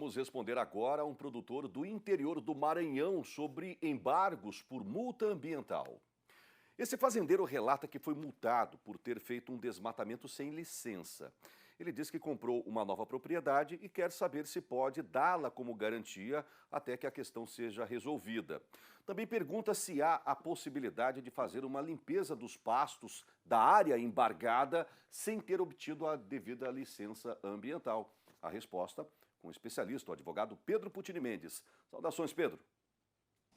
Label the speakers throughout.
Speaker 1: Vamos responder agora a um produtor do interior do Maranhão sobre embargos por multa ambiental. Esse fazendeiro relata que foi multado por ter feito um desmatamento sem licença. Ele diz que comprou uma nova propriedade e quer saber se pode dá-la como garantia até que a questão seja resolvida. Também pergunta se há a possibilidade de fazer uma limpeza dos pastos da área embargada sem ter obtido a devida licença ambiental. A resposta com o especialista, o advogado Pedro Putini Mendes. Saudações, Pedro.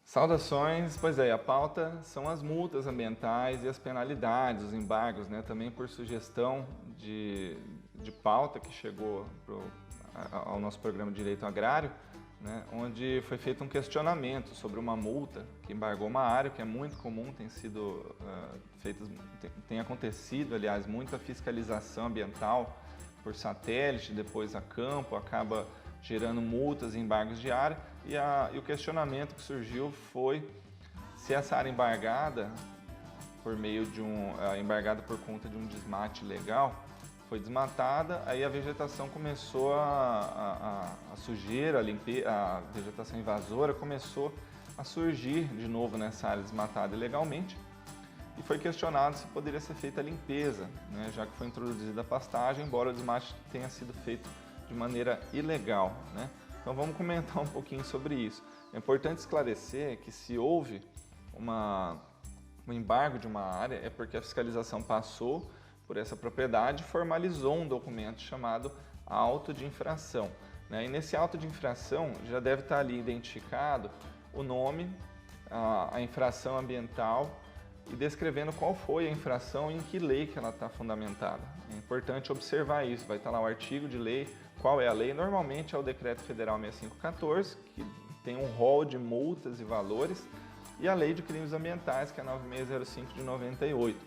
Speaker 2: Saudações, pois é, a pauta são as multas ambientais e as penalidades, os embargos, né? Também por sugestão de pauta que chegou ao nosso programa de Direito Agrário, né? Onde foi feito um questionamento sobre uma multa que embargou uma área, que é muito comum, tem acontecido, aliás, muita fiscalização ambiental por satélite, depois a campo, acaba gerando multas e embargos de área, e o questionamento que surgiu foi se essa área embargada embargada por conta de um desmate ilegal, foi desmatada, aí a vegetação começou a sujeira, a vegetação invasora começou a surgir de novo nessa área desmatada ilegalmente, e foi questionado se poderia ser feita a limpeza, né, já que foi introduzida a pastagem, embora o desmate tenha sido feito de maneira ilegal, né? Então vamos comentar um pouquinho sobre isso. É importante esclarecer que se houve um embargo de uma área é porque a fiscalização passou por essa propriedade e formalizou um documento chamado auto de infração, né? E nesse auto de infração já deve estar ali identificado o nome, a infração ambiental e descrevendo qual foi a infração e em que lei que ela está fundamentada. É importante observar isso, vai estar lá o artigo de lei, qual é a lei. Normalmente é o Decreto Federal 6514, que tem um rol de multas e valores, e a Lei de Crimes Ambientais, que é 9605 de 98.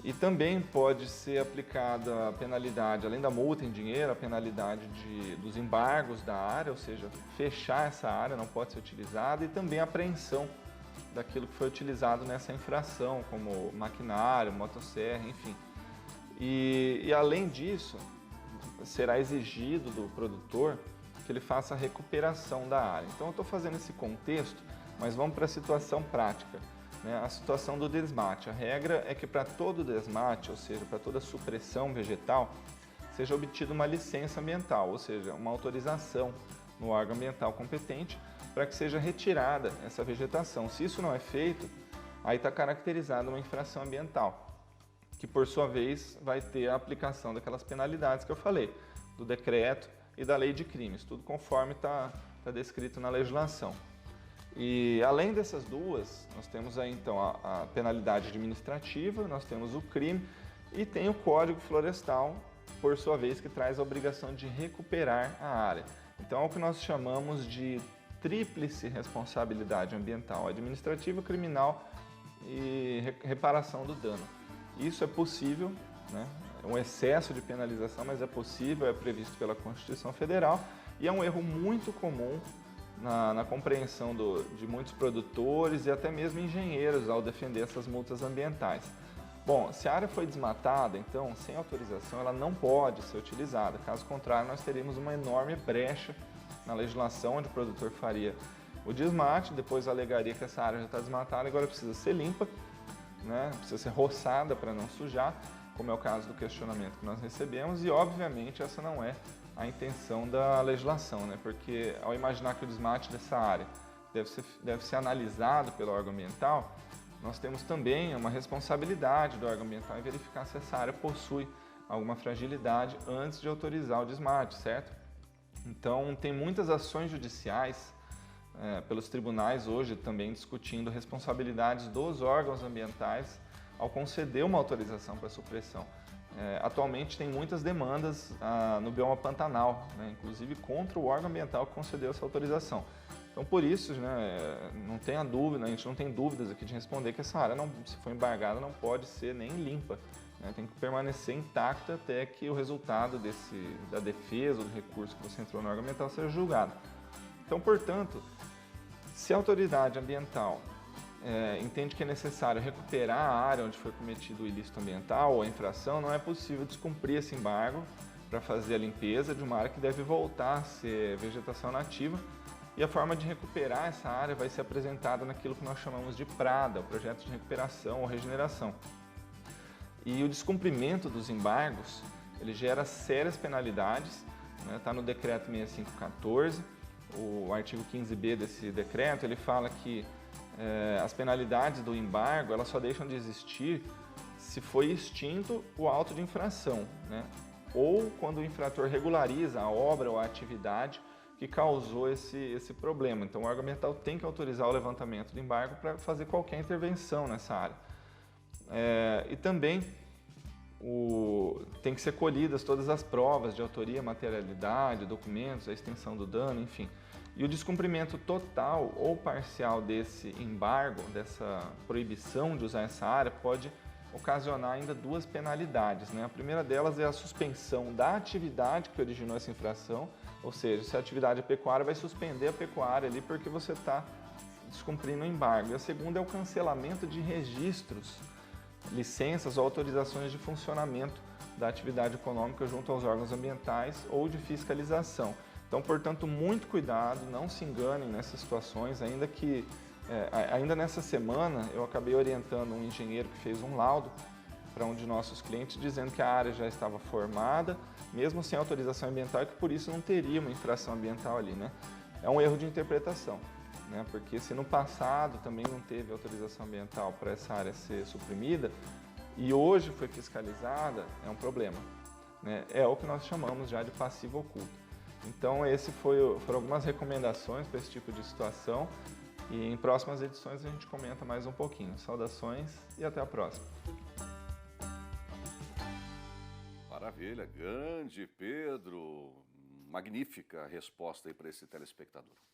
Speaker 2: E também pode ser aplicada a penalidade, além da multa em dinheiro, a penalidade dos embargos da área, ou seja, fechar essa área, não pode ser utilizada, e também a apreensão daquilo que foi utilizado nessa infração, como maquinário, motosserra, enfim. E além disso, será exigido do produtor que ele faça a recuperação da área. Então eu estou fazendo esse contexto, mas vamos para a situação prática, né? A situação do desmate. A regra é que para todo desmate, ou seja, para toda supressão vegetal, seja obtida uma licença ambiental, ou seja, uma autorização no órgão ambiental competente para que seja retirada essa vegetação. Se isso não é feito, aí está caracterizada uma infração ambiental, que por sua vez vai ter a aplicação daquelas penalidades que eu falei, do decreto e da lei de crimes, tudo conforme está descrito na legislação. E além dessas duas, nós temos aí então a penalidade administrativa, nós temos o crime e tem o Código Florestal, por sua vez, que traz a obrigação de recuperar a área. Então é o que nós chamamos de tríplice responsabilidade ambiental, administrativa, criminal e reparação do dano. Isso é possível, né? É um excesso de penalização, mas é possível, é previsto pela Constituição Federal e é um erro muito comum na compreensão de muitos produtores e até mesmo engenheiros ao defender essas multas ambientais. Bom, se a área foi desmatada, então, sem autorização, ela não pode ser utilizada. Caso contrário, nós teríamos uma enorme brecha na legislação, onde o produtor faria o desmate, depois alegaria que essa área já está desmatada, agora precisa ser limpa, né? Precisa ser roçada para não sujar, como é o caso do questionamento que nós recebemos, e obviamente essa não é a intenção da legislação, né? Porque ao imaginar que o desmate dessa área deve ser analisado pelo órgão ambiental, nós temos também uma responsabilidade do órgão ambiental em verificar se essa área possui alguma fragilidade antes de autorizar o desmate, certo? Então, tem muitas ações judiciais pelos tribunais hoje também discutindo responsabilidades dos órgãos ambientais ao conceder uma autorização para supressão. Atualmente tem muitas demandas no bioma Pantanal, né, inclusive contra o órgão ambiental que concedeu essa autorização. Então, por isso, né, não tenha dúvida, a gente não tem dúvidas aqui de responder que essa área, se for embargada, não pode ser nem limpa, né, tem que permanecer intacta até que o resultado da defesa ou do recurso que você entrou no órgão ambiental seja julgado. Então, portanto, se a autoridade ambiental entende que é necessário recuperar a área onde foi cometido o ilícito ambiental ou a infração, não é possível descumprir esse embargo para fazer a limpeza de uma área que deve voltar a ser vegetação nativa. E a forma de recuperar essa área vai ser apresentada naquilo que nós chamamos de PRADA, o Projeto de Recuperação ou Regeneração. E o descumprimento dos embargos, ele gera sérias penalidades, está no Decreto 6514, o artigo 15b desse decreto, ele fala que as penalidades do embargo, elas só deixam de existir se foi extinto o auto de infração, ou quando o infrator regulariza a obra ou a atividade que causou esse problema. Então, o órgão ambiental tem que autorizar o levantamento do embargo para fazer qualquer intervenção nessa área. E também tem que ser colhidas todas as provas de autoria, materialidade, documentos, a extensão do dano, enfim. E o descumprimento total ou parcial desse embargo, dessa proibição de usar essa área, pode ocasionar ainda duas penalidades, A primeira delas é a suspensão da atividade que originou essa infração, ou seja, se a atividade é pecuária, vai suspender a pecuária ali porque você está descumprindo o embargo. E a segunda é o cancelamento de registros, licenças ou autorizações de funcionamento da atividade econômica junto aos órgãos ambientais ou de fiscalização. Então, portanto, muito cuidado, não se enganem nessas situações, ainda nessa semana eu acabei orientando um engenheiro que fez um laudo para um de nossos clientes dizendo que a área já estava formada, mesmo sem autorização ambiental, e que por isso não teria uma infração ambiental ali, É um erro de interpretação, Porque se no passado também não teve autorização ambiental para essa área ser suprimida e hoje foi fiscalizada, é um problema, É o que nós chamamos já de passivo oculto. Então, foram algumas recomendações para esse tipo de situação e em próximas edições a gente comenta mais um pouquinho. Saudações e até a próxima.
Speaker 1: Maravilha, grande Pedro, magnífica resposta aí para esse telespectador.